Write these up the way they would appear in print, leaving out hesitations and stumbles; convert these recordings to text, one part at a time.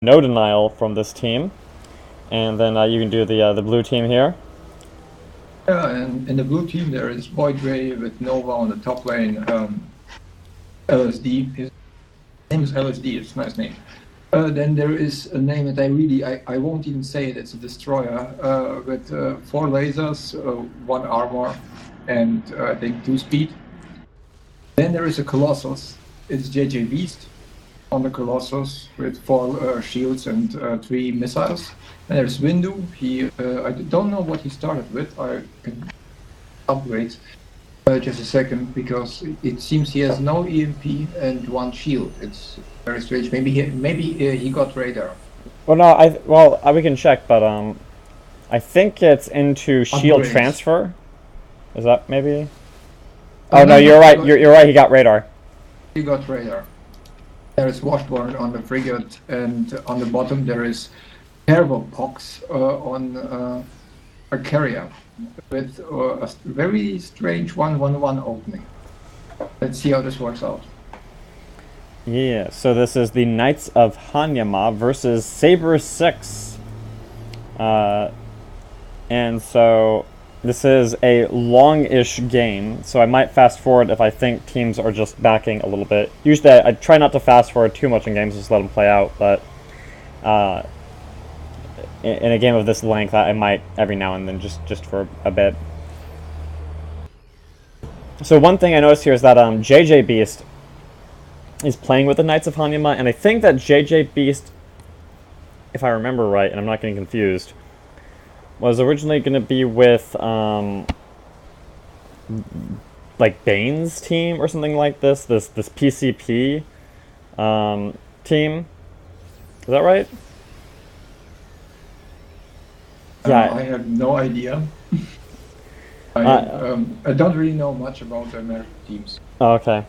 no denial from this team, and then you can do the blue team here. Yeah, and in the blue team there is Void Ray with Nova on the top lane. LSD, his name is LSD. It's a nice name. Then there is a name that I won't even say it. It's a destroyer with 4 lasers, 1 armor, and I think 2 speed. Then there is a Colossus. It's JJ Beast on the Colossus with 4 shields and 3 missiles. And there's Windu. I don't know what he started with. I can upgrade just a second, because it seems he has no EMP and 1 shield. It's very strange. Maybe he got radar. Well, no, we can check, but I think it's into shield Upgrades. transfer. Is that maybe? Oh no, you're right. You're right. He got radar. He got radar. There is Washburn on the frigate, and on the bottom there is terrible pox on a carrier with a very strange 1-1-1 opening. Let's see how this works out. Yeah. So this is the Knights of HaNy versus Sabre6. And so this is a long-ish game, so I might fast forward if I think teams are just backing a little bit. Usually I try not to fast forward too much in games, just let them play out, but in a game of this length, I might every now and then just for a bit. So one thing I noticed here is that JJ Beast is playing with the Knights of HaNy, and I think that JJ Beast, if I remember right, and I'm not getting confused, was originally going to be with like Bane's team or something like this PCP team. Is that right? Yeah, I have no idea. I don't really know much about the American teams. Okay.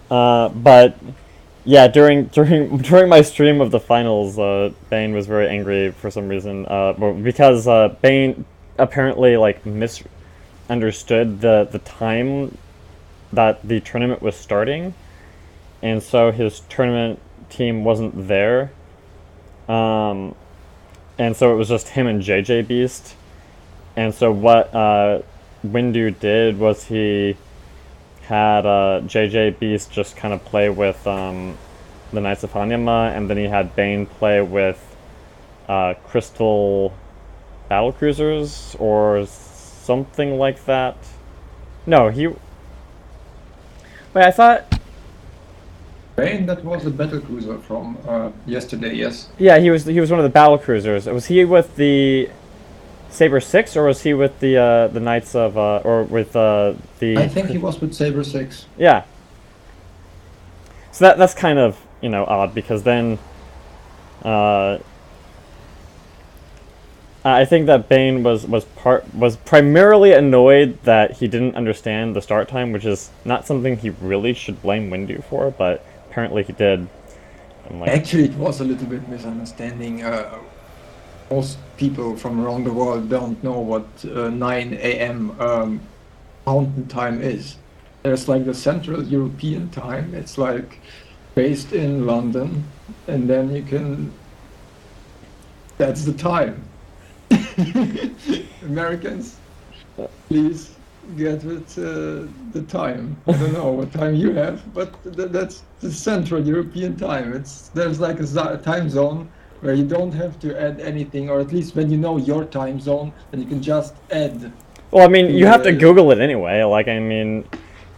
But yeah, during my stream of the finals, Bane was very angry for some reason. Because Bane apparently like misunderstood the time that the tournament was starting, and so his tournament team wasn't there. And so it was just him and JJ Beast. And so what Windu did was he had JJ Beast just kind of play with the Knights of HaNy, and then he had Bane play with Crystal Battlecruisers or something like that. No, wait, I thought... Bane, that was a battlecruiser from yesterday, yes? Yeah, he was one of the Battlecruisers. Was he with the Sabre6, or was he with the Knights of or with the? I think he was with Sabre6. Yeah. So that's kind of odd, because then I think that Bane was primarily annoyed that he didn't understand the start time, which is not something he really should blame Windu for, but apparently he did. Actually, it was a little bit misunderstanding. Most people from around the world don't know what 9 a.m. Mountain time is. There's like the Central European time. It's like based in London, and then that's the time. Americans, please get with the time. I don't know what time you have, but that's the Central European time. There's like a time zone where you don't have to add anything, or at least when you know your time zone, then you can just add. Well, I mean, you have to Google it anyway. Like, I mean,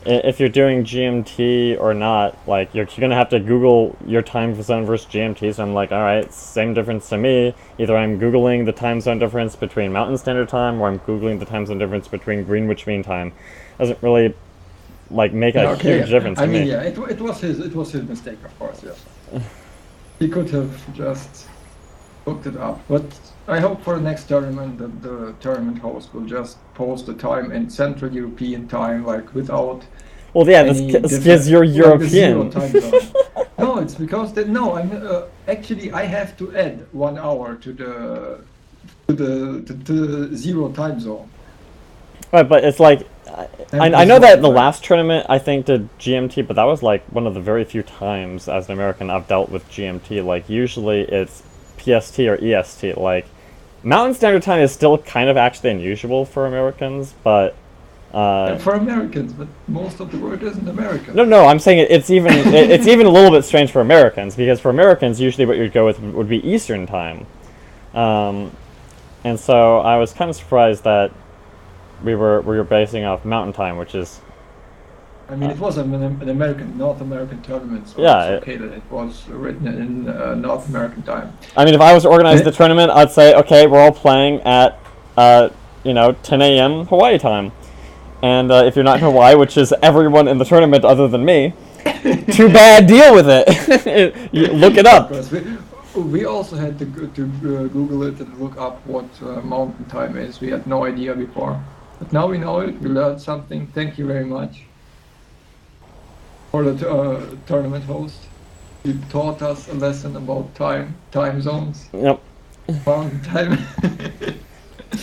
if you're doing GMT or not, like, you're gonna have to Google your time zone versus GMT. So I'm like, all right, same difference to me. Either I'm Googling the time zone difference between Mountain Standard Time, or I'm Googling the time zone difference between Greenwich Mean Time. Doesn't really like make a huge difference to me. I mean, yeah, it was his mistake, of course. Yes, he could have just looked it up. But I hope for the next tournament that the tournament host will just post the time in Central European time, like without. Well, yeah, that's because you're European. Time zone. No, it's because I'm actually I have to add 1 hour to the zero time zone. Right, but it's like I know that the last tournament I think did GMT, but that was like one of the very few times as an American I've dealt with GMT. Like usually it's PST or EST. Like Mountain Standard Time is still kind of actually unusual for Americans, but for Americans, but most of the world isn't American. no, I'm saying it's even it's even a little bit strange for Americans because for Americans usually what you'd go with would be Eastern Time, and so I was kind of surprised that we were basing off Mountain Time, which is. I mean, it was an American, North American tournament, so yeah, it's okay that it was written in North American time. I mean, if I was to organize the tournament, I'd say, okay, we're all playing at, 10 a.m. Hawaii time. And if you're not in Hawaii, which is everyone in the tournament other than me, too bad, deal with it. You look it up. We also had to Google it and look up what mountain time is. We had no idea before. But now we know it, we learned something. Thank you very much for the tournament host. You taught us a lesson about time zones. Yep. Mountain time.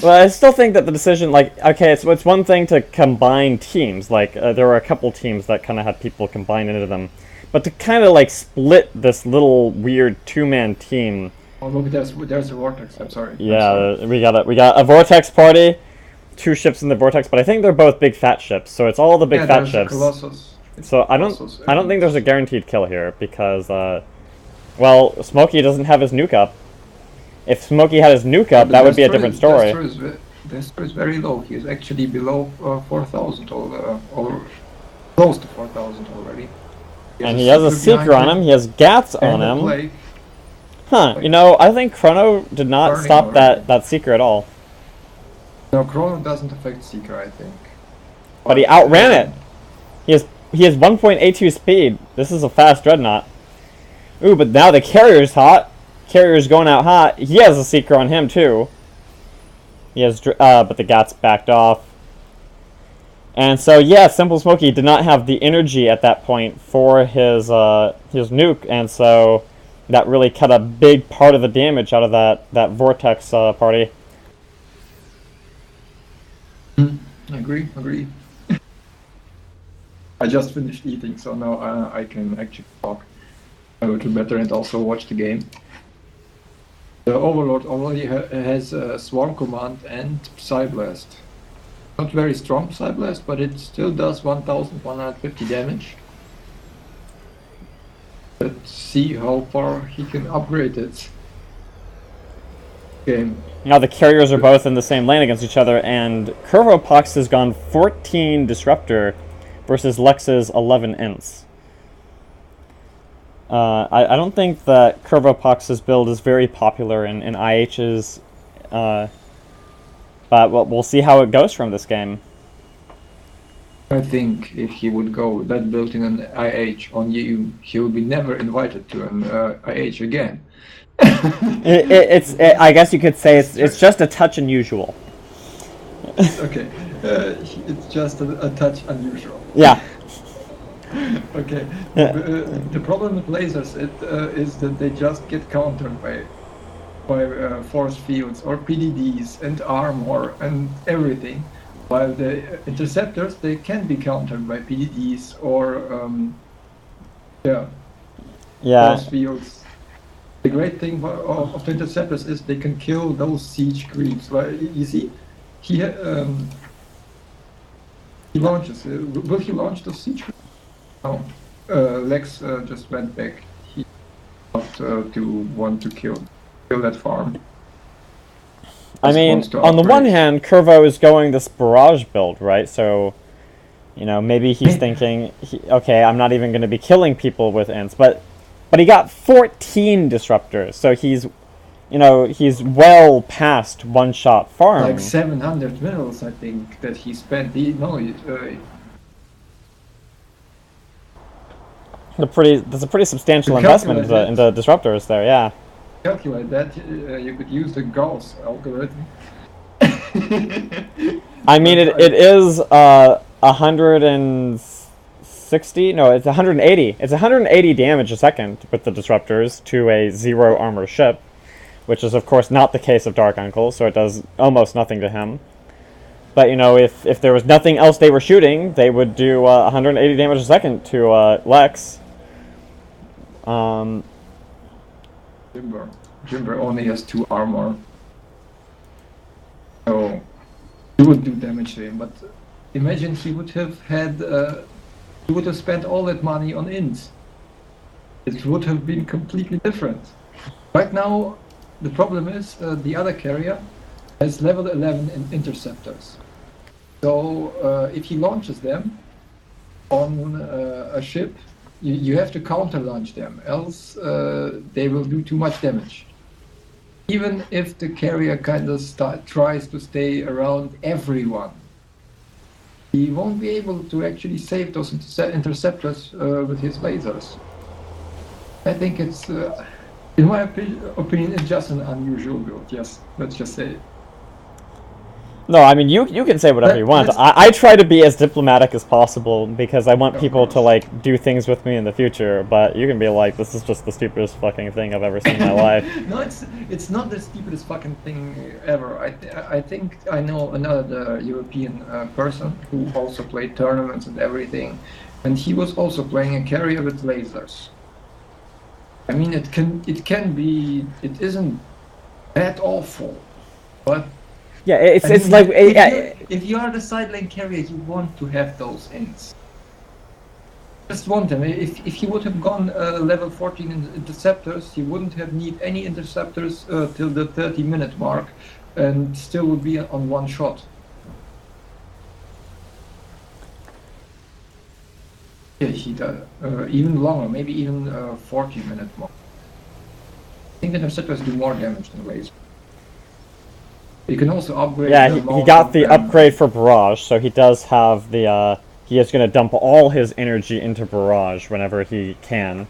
Well, I still think that the decision, like, okay, it's one thing to combine teams. Like, there were a couple teams that kind of had people combined into them. But to kind of, like, split this little weird two-man team. Oh, look, there's a Vortex, I'm sorry. Yeah, we got a Vortex party, 2 ships in the Vortex, but I think they're both big fat ships, so it's all the big fat ships. Colossus. So I don't think there's a guaranteed kill here, because, well, Smokey doesn't have his nuke up. If Smokey had his nuke up, that would be a different story. Destroy is very low. He is actually below 4,000 or close to 4,000 already. And he has a Seeker on him. He has Gats on him. Huh, you know, I think Chrono did not stop that Seeker at all. No, Chrono doesn't affect Seeker, I think. But he outran it. He has 1.82 speed. This is a fast Dreadnought. Ooh, but now the Carrier's hot. Carrier's going out hot. He has a Seeker on him too. He has, but the Gats backed off. And so, yeah, Simple Smokey did not have the energy at that point for his nuke, and so that really cut a big part of the damage out of that Vortex party. Agree. I just finished eating, so now I can actually talk a little better and also watch the game. The Overlord already has Swarm Command and Psyblast. Not very strong Psyblast, but it still does 1,150 damage. Let's see how far he can upgrade it. Game. Now the Carriers are both in the same lane against each other, and Curvopox has gone 14 Disruptor versus Lex's 11 Ints. I don't think that Curvopox's build is very popular in IH's, but we'll see how it goes from this game. I think if he would go that build in an IH on you, he would be never invited to an IH again. I guess you could say it's just a touch unusual. Okay, it's just a touch unusual. Yeah. Okay. The problem with lasers is that they just get countered by force fields or PDDs and armor and everything, while the interceptors, they can be countered by PDDs or force fields. The great thing of the interceptors is they can kill those siege creeps. Well, you see, he launches. Will he launch the siege creeps? No. Lex just went back. He to want to kill that farm. I mean, on the one hand, Curvo is going this barrage build, right? So, you know, maybe he's thinking, okay, I'm not even going to be killing people with ints, but he got 14 disruptors, so he's well past one-shot farm. Like 700 minerals, I think, that he spent. That's a pretty substantial investment into disruptors there, yeah. Calculate that, you could use the Gauss algorithm. I mean, it is 160. No, it's 180. It's 180 damage a second with the disruptors to a 0 armor ship, which is of course not the case of Dark Uncle, so it does almost nothing to him. But, you know, if there was nothing else they were shooting, they would do 180 damage a second to Lex. Jimber only has 2 armor. So he would do damage to him, but imagine he would have had, he would have spent all that money on ints. It would have been completely different. Right now, the problem is the other carrier has level 11 interceptors. So if he launches them on a ship, you have to counter launch them, else they will do too much damage. Even if the carrier kind of tries to stay around everyone, he won't be able to actually save those interceptors with his lasers. I think it's, in my opinion, it's just an unusual build. Yes, let's just say it. No, I mean, you can say whatever you want. I try to be as diplomatic as possible because I want people to, like, do things with me in the future, but you can be like, this is just the stupidest fucking thing I've ever seen in my life. No, it's not the stupidest fucking thing ever. I think I know another European person who also played tournaments and everything, and he was also playing a carrier with lasers. I mean, it isn't that awful, but yeah, it's I mean, like if you are the side lane carrier, you want to have those ints. Just want them. If he would have gone level 14 in interceptors, he wouldn't have need any interceptors till the 30-minute mark, and still would be on one shot. Yeah, he does. Even longer, maybe even 40-minute mark. I think interceptors do more damage than lasers. You can also upgrade. Yeah, he got the upgrade for Barrage, so he does have the, he is going to dump all his energy into Barrage whenever he can.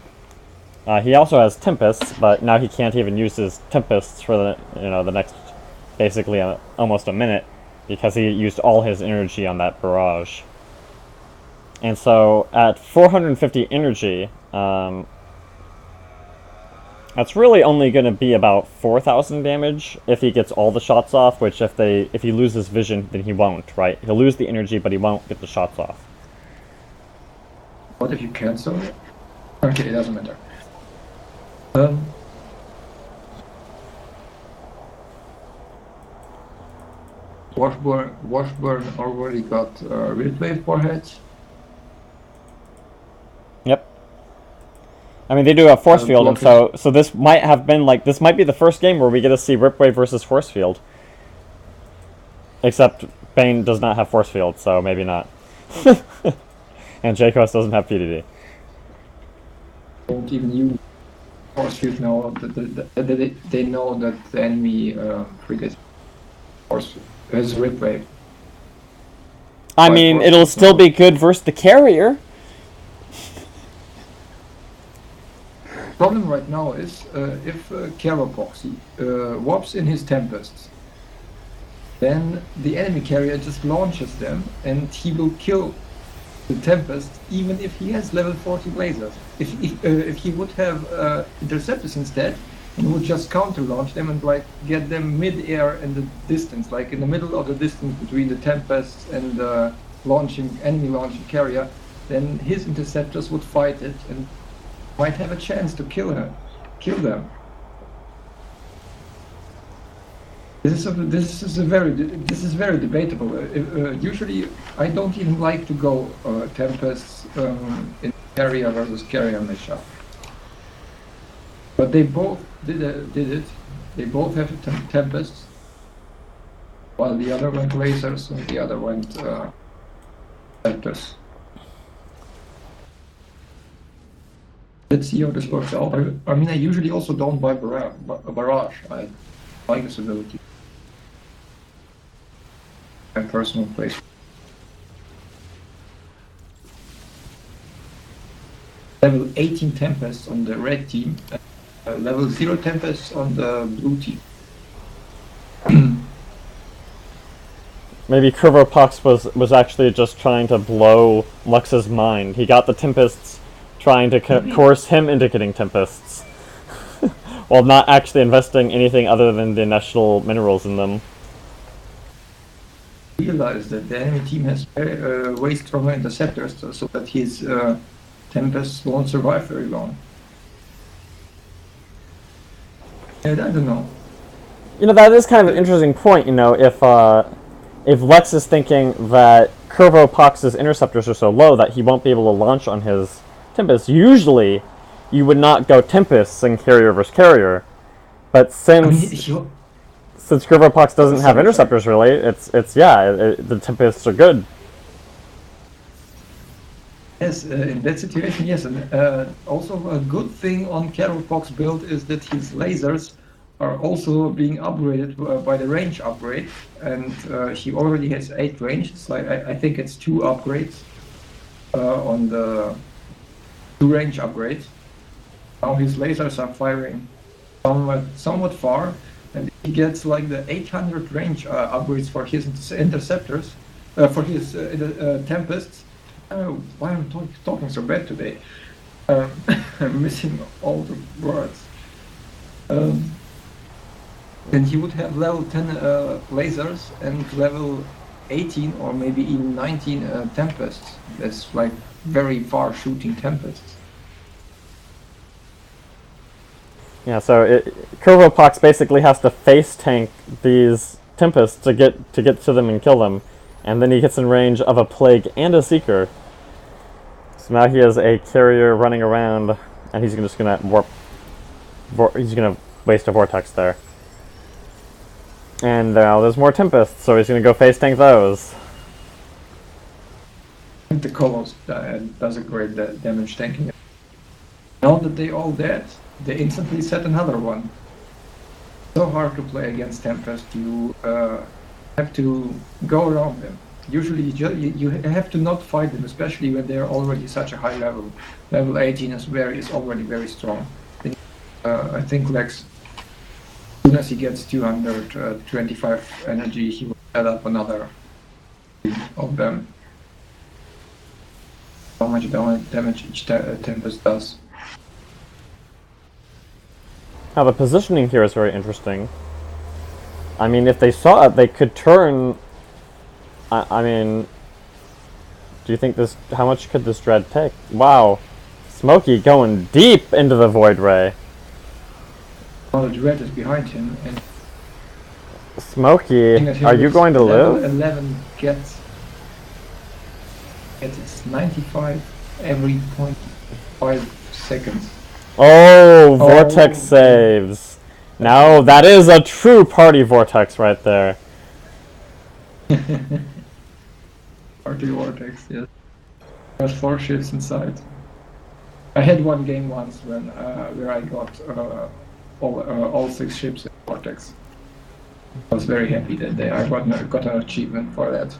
He also has Tempests, but now he can't even use his Tempests for the, the next, basically, almost a minute, because he used all his energy on that Barrage. And so, at 450 energy, that's really only going to be about 4,000 damage if he gets all the shots off, which if he loses vision, then he won't, right? He'll lose the energy, but he won't get the shots off. What if you cancel it? Okay, it doesn't matter. Washburn already got replay foreheads. Yep. I mean, they do have Force Field, and so this might have been, like, this might be the first game where we get to see Ripwave versus Force Field. Except Bane does not have Force Field, so maybe not. And Jacobs doesn't have PDD. Don't even use Force Field now. They know that the enemy frigate Force has Ripwave. I mean, it'll still be good versus the carrier. Problem right now is if Carapoxy warps in his Tempests, then the enemy carrier just launches them and he will kill the Tempest even if he has level 40 lasers. If he would have interceptors instead, he would just counter launch them and like get them mid-air in the distance, like in the middle of the distance between the Tempests and the enemy launching carrier, then his interceptors would fight it and might have a chance to kill them. This is very debatable. Usually, I don't even like to go Tempests in carrier versus carrier matchup. But they both did it. They both have Tempests, while the other went lasers and the other went Tempest. Let's see how this works out. I mean, I usually also don't buy Barrage. I like this ability. My personal place. Level 18 Tempests on the red team, level 0 Tempests on the blue team. Maybe Curvopox was actually just trying to blow Lux's mind. He got the Tempests trying to coerce him into getting Tempests, while not actually investing anything other than the initial minerals in them. realize that the enemy team has way stronger interceptors, so that his Tempests won't survive very long. And I don't know. You know, that is kind of an interesting point. You know, if Lex is thinking that Curvopox's interceptors are so low that he won't be able to launch on his Tempest, usually you would not go Tempests in carrier versus carrier. But since Curvopox doesn't have interceptors, really, the Tempests are good. Yes, in that situation, yes. And also a good thing on Curvopox build is that his lasers are also being upgraded by the range upgrade, and he already has 8 range. It's like I think it's 2 upgrades on the 2 range upgrades. Now his lasers are firing somewhat far, and he gets like the 800 range upgrades for his interceptors, for his Tempests. Why am I talking so bad today? I'm missing all the words. Then he would have level 10 lasers and level 18 or maybe even 19 Tempests. That's like very far shooting Tempests. Yeah, so Curvopox basically has to face tank these Tempests to get to them and kill them, and then he gets in range of a Plague and a Seeker. So now he has a carrier running around, and he's just gonna he's gonna waste a Vortex there. And now there's more Tempests, so he's gonna go face tank those. The Colos does a great damage tanking. Now that they all dead, they instantly set another one. So hard to play against Tempest, you have to go around them. Usually you have to not fight them, especially when they're already such a high level. Level 18 is already very strong. I think Lex, as soon as he gets 225 energy, he will add up another of them. How much damage each Tempest does. Now the positioning here is very interesting. I mean, if they saw it, they could turn. I mean, do you think this? How much could this Dread take? Wow, Smokey going deep into the Void Ray. Well, the Dread is behind him, and Smokey, are you going to live? 11 gets its 95 every 0.5 seconds. Oh, Vortex saves. Now that is a true party Vortex right there. Party Vortex, yes. There's 4 ships inside. I had one game once when where I got all 6 ships in Vortex. I was very happy that day. I got an achievement for that.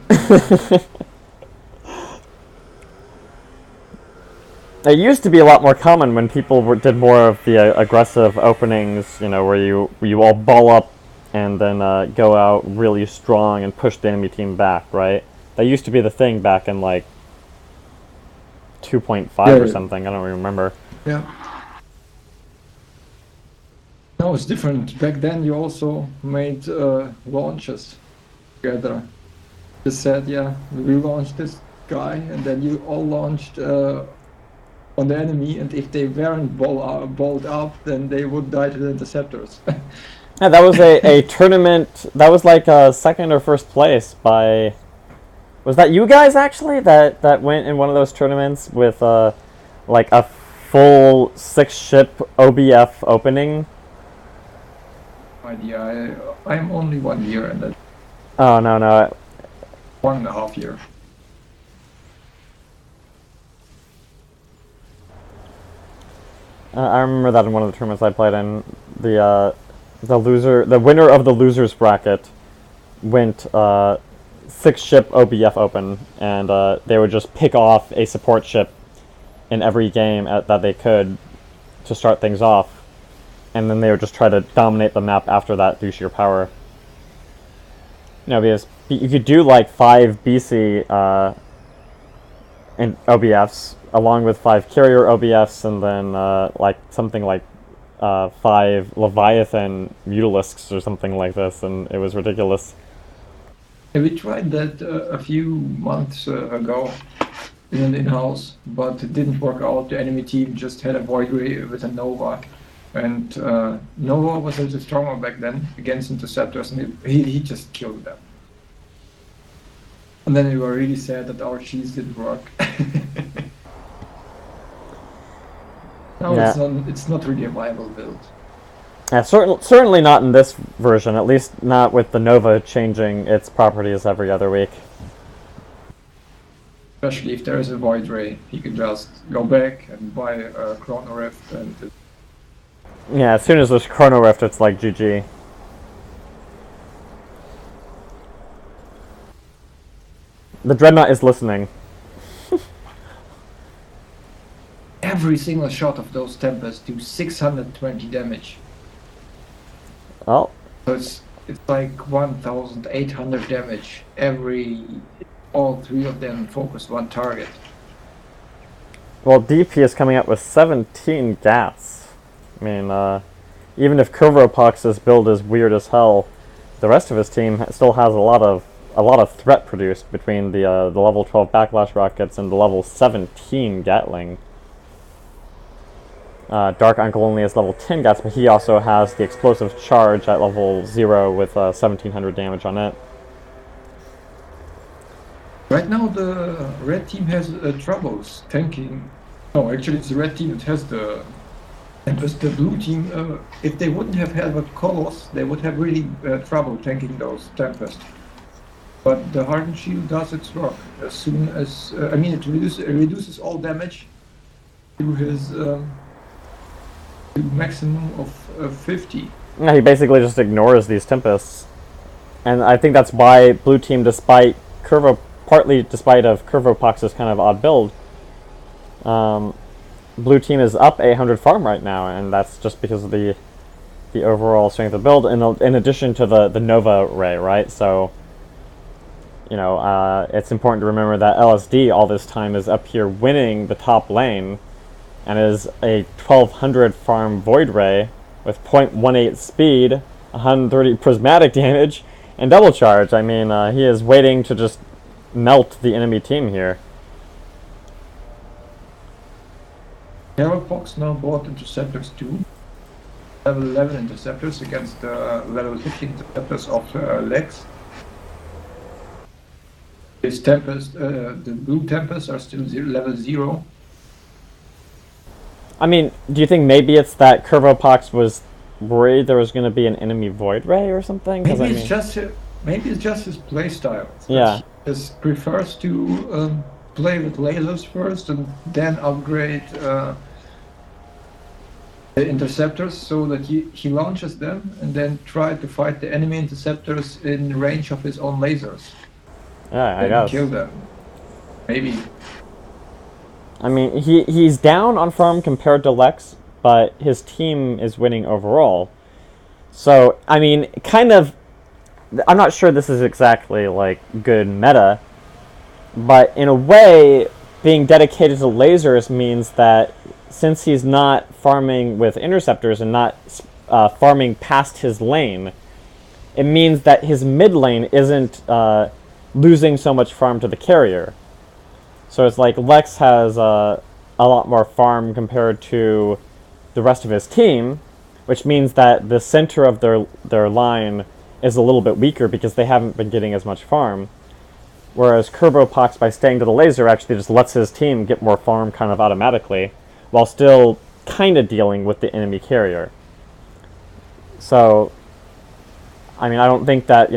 It used to be a lot more common when people did more of the aggressive openings, you know, where you all ball up and then go out really strong and push the enemy team back, right? That used to be the thing back in like 2.5 or something. I don't remember. Yeah. No, it's different. Back then you also made launches together. You said, yeah, we launched this guy, and then you all launched on the enemy, and if they weren't balled up, then they would die to the interceptors. Yeah, that was a tournament. That was like second or first place by. Was that you guys actually that went in one of those tournaments with like a full 6-ship OBF opening? Idea. I'm only 1 year, and that. Oh no. 1.5 years. I remember that in one of the tournaments I played in. The winner of the losers bracket went 6-ship OBF open, and they would just pick off a support ship in every game that they could to start things off, and then they would just try to dominate the map after that through sheer power. You know, because you could do like 5 BC in OBFs, along with 5 carrier OBFs, and then like something like 5 Leviathan Mutalisks or something like this, and it was ridiculous. Yeah, we tried that a few months ago in an in-house, but it didn't work out. The enemy team just had a void ray with a Nova, and Nova was a little stronger back then against interceptors, and he just killed them. And then we were really sad that our cheese didn't work. No, Yeah. it's not really a viable build. Yeah, certainly not in this version, at least not with the Nova changing its properties every other week. Especially if there is a void ray, he can just go back and buy a Chrono Rift and Yeah, as soon as there's Chrono Rift, it's like GG. The Dreadnought is listening. every single shot of those Tempests do 620 damage. Well, So it's like 1,800 damage all three of them focus one target. well, DP is coming out with 17 gats. I mean, even if Kurvopox's build is weird as hell, the rest of his team still has a lot of threat produced between the level 12 backlash rockets and the level 17 Gatling. Dark Uncle only has level 10 gats, but he also has the explosive charge at level 0 with 1700 damage on it. Right now the red team has troubles tanking. No, actually it's the red team that has the Tempest. The blue team, if they wouldn't have had a Colossus, they would have really trouble tanking those Tempest. But the Hardened Shield does its work. As soon as, it reduces all damage to his to maximum of 50. Yeah, he basically just ignores these Tempests. And I think that's why blue team, partly despite of Kurvopox's kind of odd build, blue team is up 800 farm right now, and that's just because of the overall strength of build, in addition to the Nova Ray, right? So, it's important to remember that LSD all this time is up here winning the top lane, and is a 1200 farm Void Ray with 0.18 speed, 130 prismatic damage, and double charge. I mean, he is waiting to just melt the enemy team here. Aeropox now bought interceptors too. Level 11 interceptors against level 15 interceptors of Lex. His Tempest, the blue Tempests are still level 0. I mean, do you think maybe it's that Kurvopox was worried there was going to be an enemy Void Ray or something? Maybe it's just his playstyle. Yeah. He just prefers to play with lasers first and then upgrade the interceptors so that he launches them and then try to fight the enemy interceptors in range of his own lasers. Yeah, I guess. Kill them. Maybe. I mean, he's down on farm compared to Lex, but his team is winning overall. So, I mean, kind of, I'm not sure this is exactly, like, good meta, but in a way, being dedicated to lasers means that since he's not farming with interceptors and not farming past his lane, it means that his mid lane isn't losing so much farm to the carrier. So it's like Lex has a lot more farm compared to the rest of his team, which means that the center of their line is a little bit weaker because they haven't been getting as much farm. Whereas Kurvopox, by staying to the laser, actually just lets his team get more farm kind of automatically, while still kind of dealing with the enemy carrier. So, I mean, I don't think that,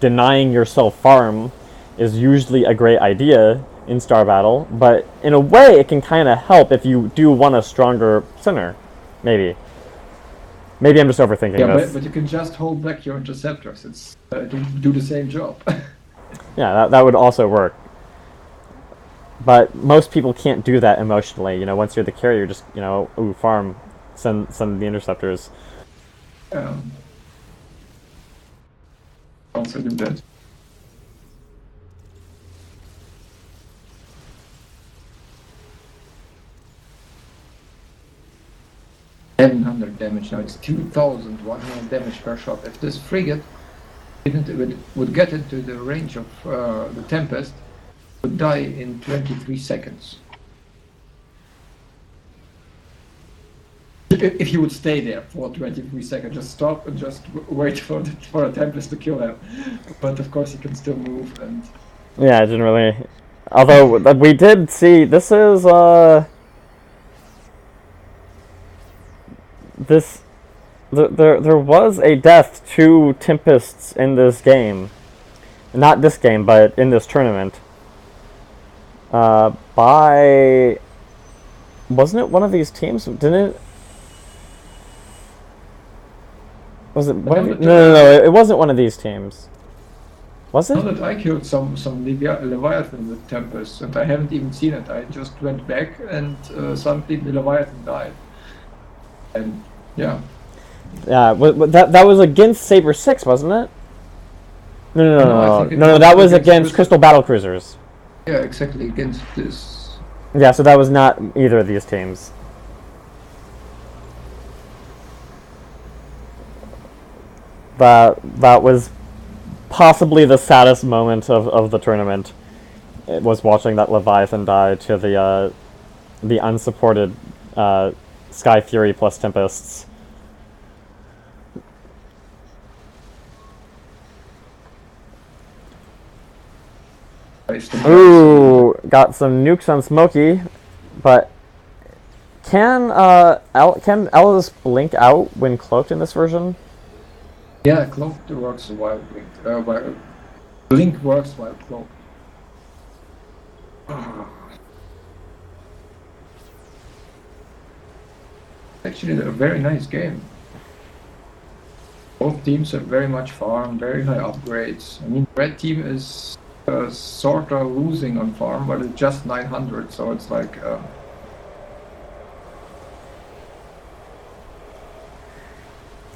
denying yourself farm is usually a great idea in Star Battle, but in a way it can kind of help if you do want a stronger center. Maybe I'm just overthinking this. But you can just hold back your interceptors. It's do the same job. Yeah, that would also work. But most people can't do that emotionally. Once you're the carrier, just farm, send the interceptors. Also do that. 700 damage now. It's 2,100 damage per shot. If this frigate would get into the range of the Tempest, would die in 23 seconds. If he would stay there for 23 seconds, just stop and just wait for a Tempest to kill him. But of course he can still move and... Yeah, I didn't really... Although, we did see... This is, There was a death to Tempests in this game. Not this game, but in this tournament. By... Wasn't it one of these teams? Didn't it... Was it... No, it wasn't one of these teams. Was it? I know that I killed some Leviathan with Tempest, and I haven't even seen it. I just went back, and suddenly the Leviathan died. And, yeah. Yeah, that was against Sabre6, wasn't it? No, that was against Crystal Battlecruisers. Yeah, exactly, against this. Yeah, so that was not either of these teams. That was possibly the saddest moment of the tournament. It was watching that Leviathan die to the unsupported Sky Fury plus Tempests. Ooh, got some nukes on Smokey, but can Ellis blink out when cloaked in this version? Yeah, cloaked works while blinked. Blink works while cloaked. Actually, a very nice game. Both teams have very much farm, very high upgrades. I mean, red team is sort of losing on farm, but it's just 900, so it's like...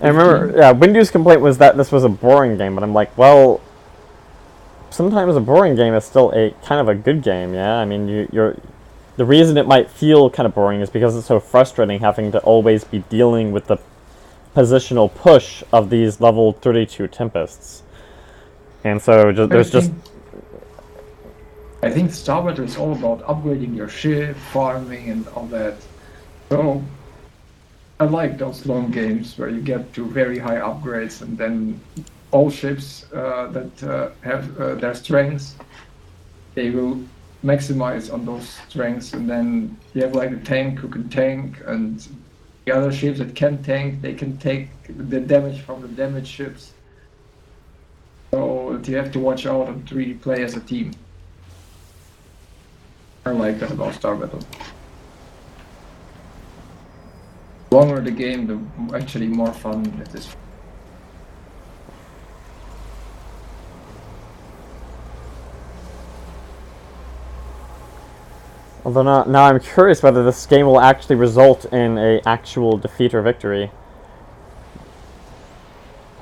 I remember, yeah, Windu's complaint was that this was a boring game, but I'm like, well, sometimes a boring game is still a kind of a good game, yeah? I mean, the reason it might feel kind of boring is because it's so frustrating having to always be dealing with the positional push of these level 32 Tempests. And so I think Starboard is all about upgrading your ship, farming, and all that. So I like those long games where you get to very high upgrades, and then all ships that have their strengths, they will maximize on those strengths, and then you have like a tank who can tank, and the other ships that can tank, they can take the damage from the damaged ships. So you have to watch out and really play as a team. I like that about Star Battle. The longer the game, the actually more fun it is. Although now I'm curious whether this game will actually result in an actual defeat or victory.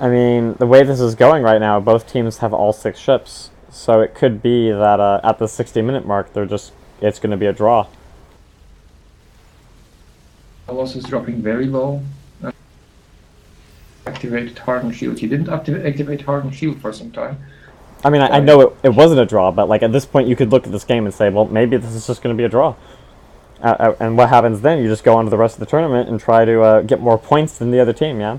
I mean, the way this is going right now, both teams have all 6 ships, so it could be that at the 60-minute mark, it's going to be a draw. Carlos is dropping very low. Activated Hardened Shield. He didn't activate Hardened Shield for some time. I mean, I know it wasn't a draw, but like at this point you could look at this game and say, well, maybe this is just going to be a draw. And what happens then? You just go on to the rest of the tournament and try to get more points than the other team, yeah?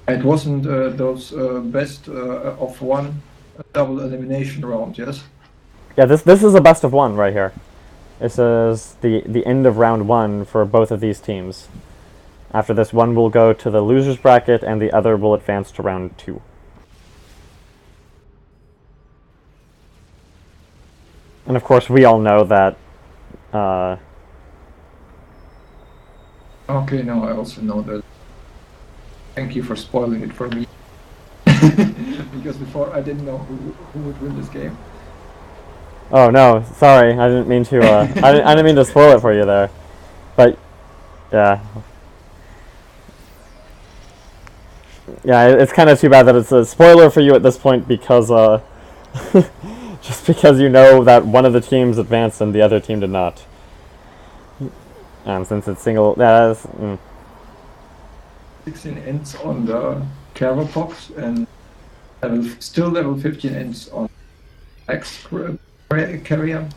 It wasn't those best of one double elimination round, yes? Yeah, this is a best of 1 right here. This is the end of round 1 for both of these teams. After this, one will go to the loser's bracket, and the other will advance to round 2. And of course, we all know that... Okay, no, I also know that. Thank you for spoiling it for me. Because before I didn't know who would win this game. Oh no, sorry, I didn't mean to, I didn't mean to spoil it for you there. But, yeah. Yeah, it's kind of too bad that it's a spoiler for you at this point because, just because you know that one of the teams advanced and the other team did not. And since it's single, 16 ints on the Carapox and still level 15 ints on X carrier.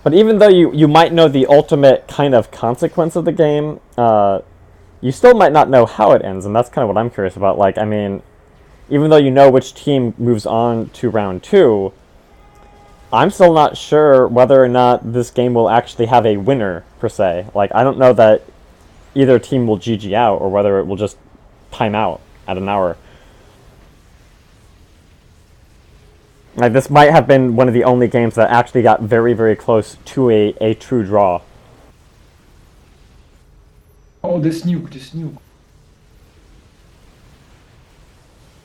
But even though you might know the ultimate kind of consequence of the game, you still might not know how it ends, and that's kind of what I'm curious about. Like, I mean, even though you know which team moves on to round 2, I'm still not sure whether or not this game will actually have a winner, per se. Like, I don't know that either team will GG out, or whether it will just time out at an hour. Like, this might have been one of the only games that actually got very, very close to a true draw. Oh, this nuke.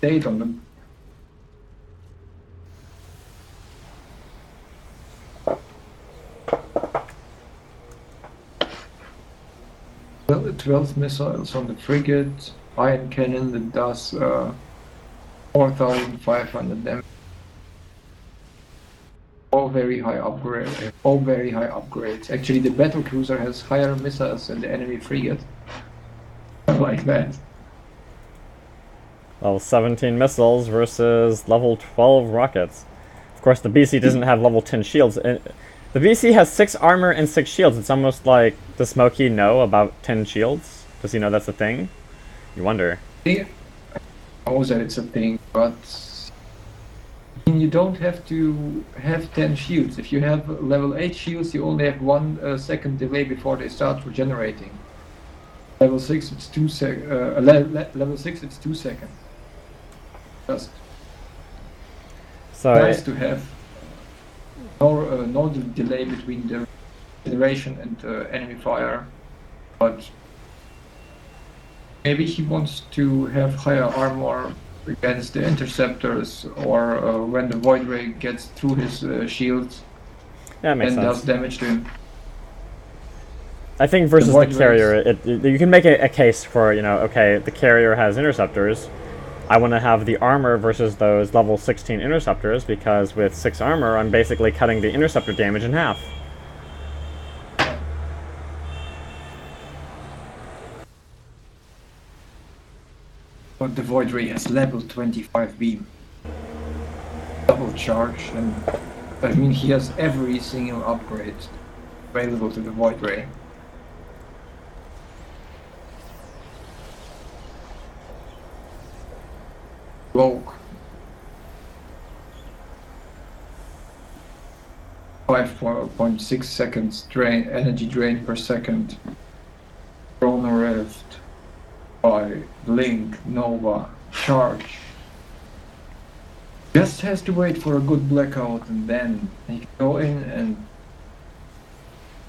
Date on them. Well, 12 missiles on the frigate, iron cannon that does 4,500 damage. All very high upgrades. Actually, the battle cruiser has higher missiles than the enemy frigate. Like that. Level 17 missiles versus level 12 rockets. Of course, the BC doesn't have level 10 shields. The BC has 6 armor and 6 shields. It's almost like, does Smokey know about 10 shields? Does he know that's a thing? You wonder. He knows that it's a thing, but you don't have to have 10 shields. If you have level 8 shields, you only have 1 second delay before they start regenerating. Level 6, it's 2 level 6, it's 2 seconds. Just So nice to have no delay between the generation and enemy fire, but maybe he wants to have higher armor against the interceptors, or when the void ray gets through his shields yeah, that makes and sense. does damage to him. I think versus the void carrier, you can make a case for, you know, okay, the carrier has interceptors. I want to have the armor versus those level 16 interceptors, because with 6 armor, I'm basically cutting the interceptor damage in half. But the void ray has level 25 beam, double charge, and I mean he has every single upgrade available to the void ray. Rogue. 5.6 seconds energy drain per second. Chrono Rift by Blink, Nova, Charge. Just has to wait for a good blackout, and then he can go in and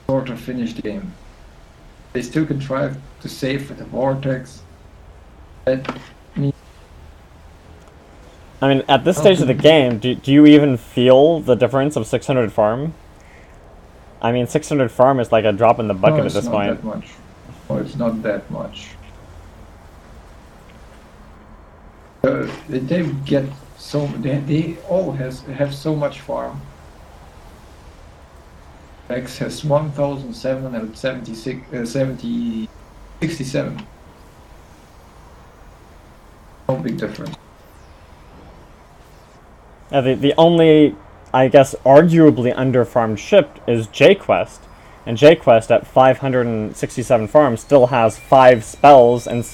sort of finish the game. They still can try to save with the vortex. I mean, at this stage of the game, do you even feel the difference of 600 farm? I mean, 600 farm is like a drop in the bucket at this point. That much. No, it's not that much. They get so they all have so much farm. X has 1,767. No big difference. The only, I guess, arguably under-farmed ship is J-Quest. And J-Quest at 567 farms still has 5 spells and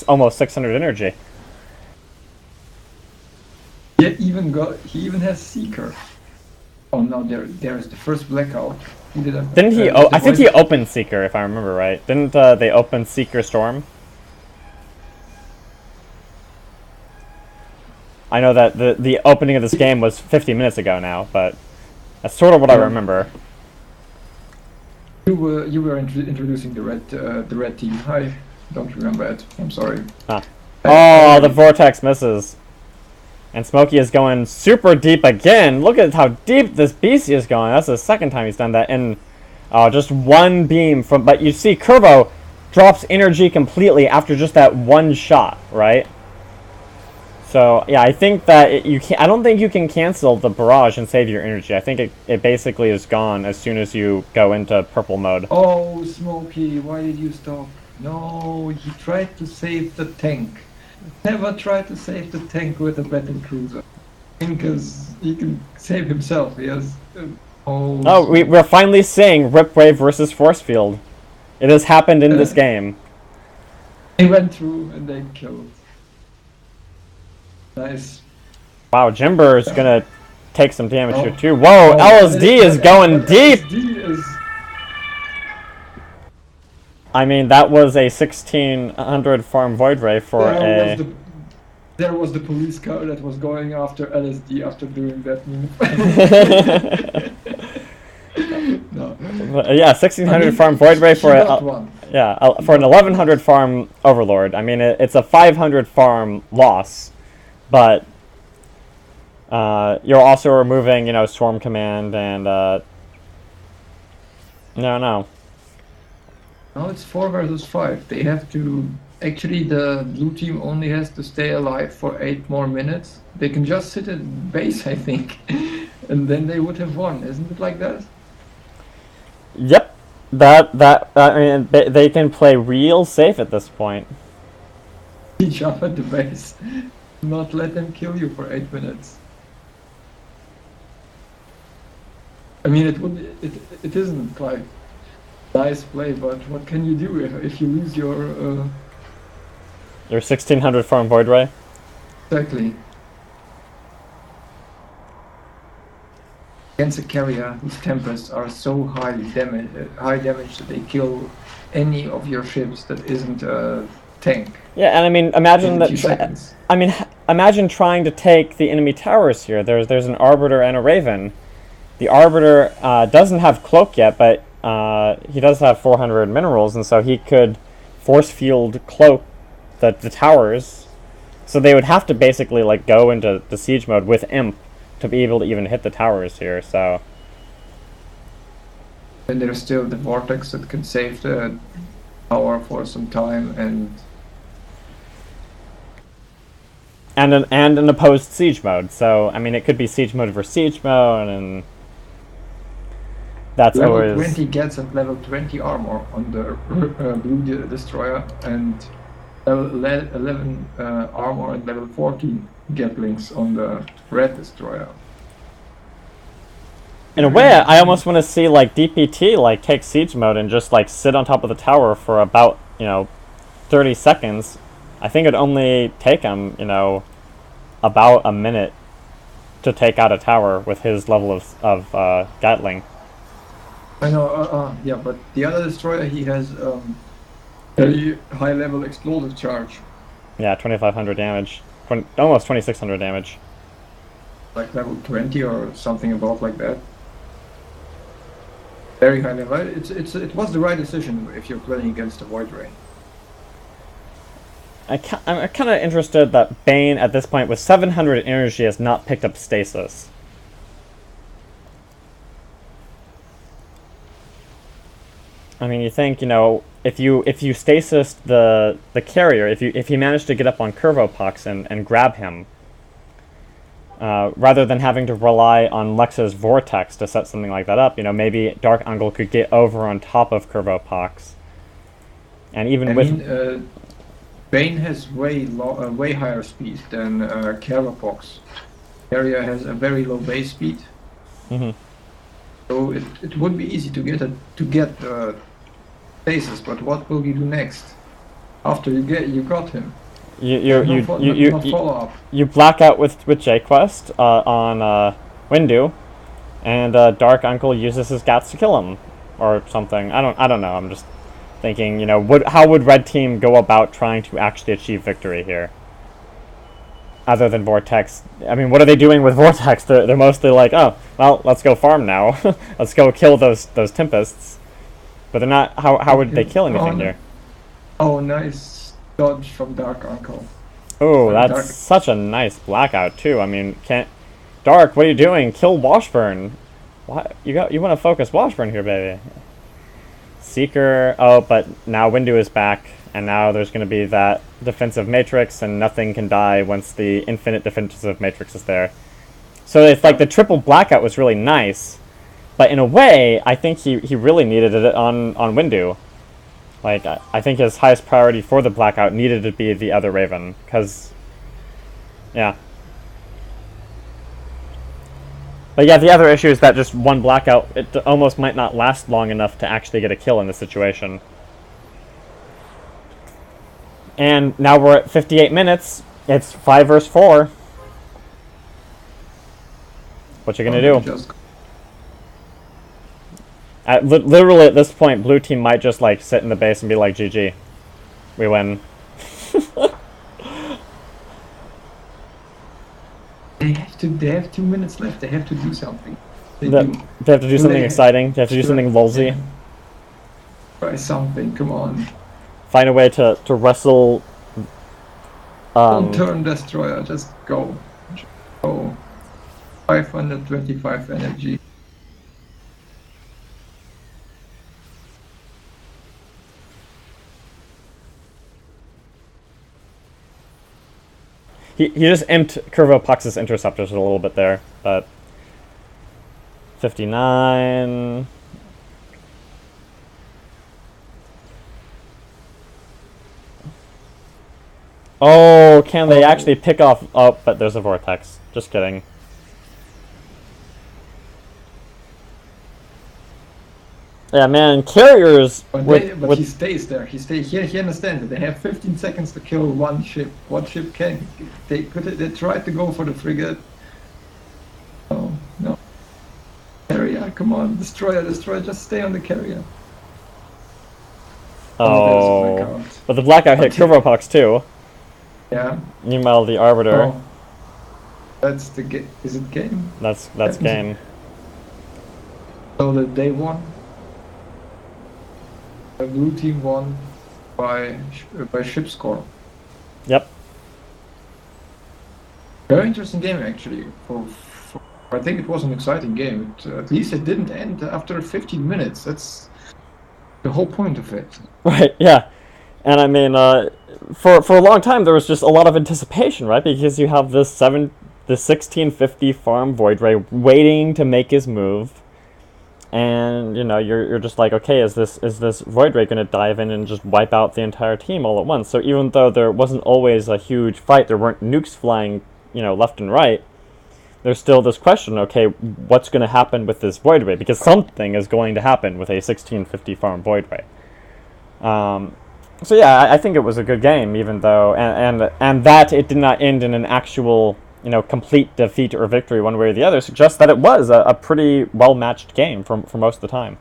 almost 600 energy. Yeah, he even has Seeker. Oh no, there's the first blackout. Didn't he? I think he opened Seeker, if I remember right. Didn't they open Seeker Storm? I know that the opening of this game was 50 minutes ago now, but that's sort of what I remember. You were introducing the red team. I don't remember it. I'm sorry. Huh. Oh, the vortex misses. And Smokey is going super deep again. Look at how deep this BC is going. That's the second time he's done that. And just one beam from... But you see, Curvo drops energy completely after just that one shot, right? So, yeah, I think that you can't... I don't think you can cancel the barrage and save your energy. I think it basically is gone as soon as you go into purple mode. Oh, Smokey, why did you stop? No, he tried to save the tank. Never try to save the tank with a battle cruiser. Because he can save himself. He has. Oh, we're finally seeing Rip Wave versus Force Field. It has happened in this game. They went through and they killed. Nice. Wow, Jimber is gonna take some damage here too. Whoa, LSD is going deep! I mean, that was a 1600 farm Void Ray for There was the police car that was going after LSD after doing that move. No. Yeah, 1600 farm Void Ray for for an 1100 farm Overlord. I mean, it's a 500 farm loss, but you're also removing, Swarm Command and no. No, it's 4 versus 5. They have to. Actually, the blue team only has to stay alive for 8 more minutes. They can just sit at base, I think, and then they would have won. Isn't it like that? Yep. I mean, they can play real safe at this point. Each up at the base, not let them kill you for 8 minutes. I mean, it isn't like nice play, but what can you do if you lose your 1600 farm Void Ray? Exactly. Against a carrier whose tempests are so high damage that they kill any of your ships that isn't a tank. Yeah, and I mean, imagine that. Imagine trying to take the enemy towers here. There's an Arbiter and a Raven. The Arbiter doesn't have Cloak yet, but he does have 400 minerals, and so he could force field cloak the towers. So they would have to basically go into the siege mode with Imp to be able to even hit the towers here. So. And there's still the Vortex that can save the tower for some time and an opposed siege mode. So I mean, it could be siege mode versus siege mode, and that's level always 20 gets at level 20 armor on the blue destroyer, and level 11 armor and level 14 Gatlings on the red destroyer. In a way, I almost want to see DPT take siege mode and just sit on top of the tower for about 30 seconds. I think it'd only take him about a minute to take out a tower with his level of Gatling. I know, yeah, but the other destroyer, he has very high level explosive charge. Yeah, 2500 damage, almost 2600 damage. Like level 20 or something about like that. Very high level. It was the right decision if you're playing against a Void Ray. I'm kind of interested that Bane at this point with 700 energy has not picked up Stasis. I mean, you think, if you stasis the carrier, if you manage to get up on Curvopox and grab him, rather than having to rely on Lex's Vortex to set something like that up, maybe Dark Uncle could get over on top of Curvopox. And even Bane has way higher speed than Carapox. Carrier has a very low base speed. Mm-hmm. So it would be easy to get stasis, but what will you do next? After you got him? You black out with J-Quest on Windu, and Dark Uncle uses his Gats to kill him, or something. I don't know. I'm just thinking, how would Red Team go about trying to actually achieve victory here? Other than Vortex, I mean, what are they doing with Vortex? They're mostly like, oh, well, let's go farm now. Let's go kill those Tempests. But they're not. How would they kill anything here? Oh, nice dodge from Dark Uncle. Oh, that's such a nice blackout too. I mean, Dark, what are you doing? Kill Washburn. What you want to focus Washburn here, baby? Seeker. Oh, but now Windu is back. And now there's going to be that defensive matrix, and nothing can die once the infinite defensive matrix is there. So it's like the triple blackout was really nice, but in a way, I think he really needed it on Windu. Like, I think his highest priority for the blackout needed to be the other Raven, because, yeah. But yeah, the other issue is that just one blackout, it almost might not last long enough to actually get a kill in this situation. And now we're at 58 minutes. It's 5 versus 4. What you gonna do? Literally at this point, blue team might just like sit in the base and be like, GG, we win. They have 2 minutes left. They have to do something. They have to do something exciting. They have to do something lolsy. Yeah. Try something. Come on. Find a way to wrestle. Don't turn destroyer. Just go. Go. 525 energy. He just imped Curvopox's interceptors a little bit there, but 59. Oh, can they actually pick off? Oh, but there's a vortex. Just kidding. Yeah, man, carriers. But he stays there. He stays here. He understands it. They have 15 seconds to kill one ship. One ship can. They tried to go for the frigate. Oh no. Carrier, come on, destroyer, just stay on the carrier. Oh, but the blackout hit Curvopox too. Yeah. Meanwhile, the Arbiter. Oh. That's the game. Is it game? That's game. So they won. The blue team won by ship score. Yep. Very interesting game actually. I think it was an exciting game. At least it didn't end after 15 minutes. That's the whole point of it. Right. Yeah. And I mean, for a long time there was just a lot of anticipation, right? Because you have the 1650 farm Void Ray waiting to make his move. And you know you're just like, okay, is this Void Ray going to dive in and just wipe out the entire team all at once? So even though there wasn't always a huge fight, there weren't nukes flying, left and right. There's still this question, okay, what's going to happen with this Void Ray? Because something is going to happen with a 1650 farm Void Ray. So yeah, I think it was a good game, even though, and that it did not end in an actual complete defeat or victory one way or the other, suggests that it was a pretty well-matched game for most of the time.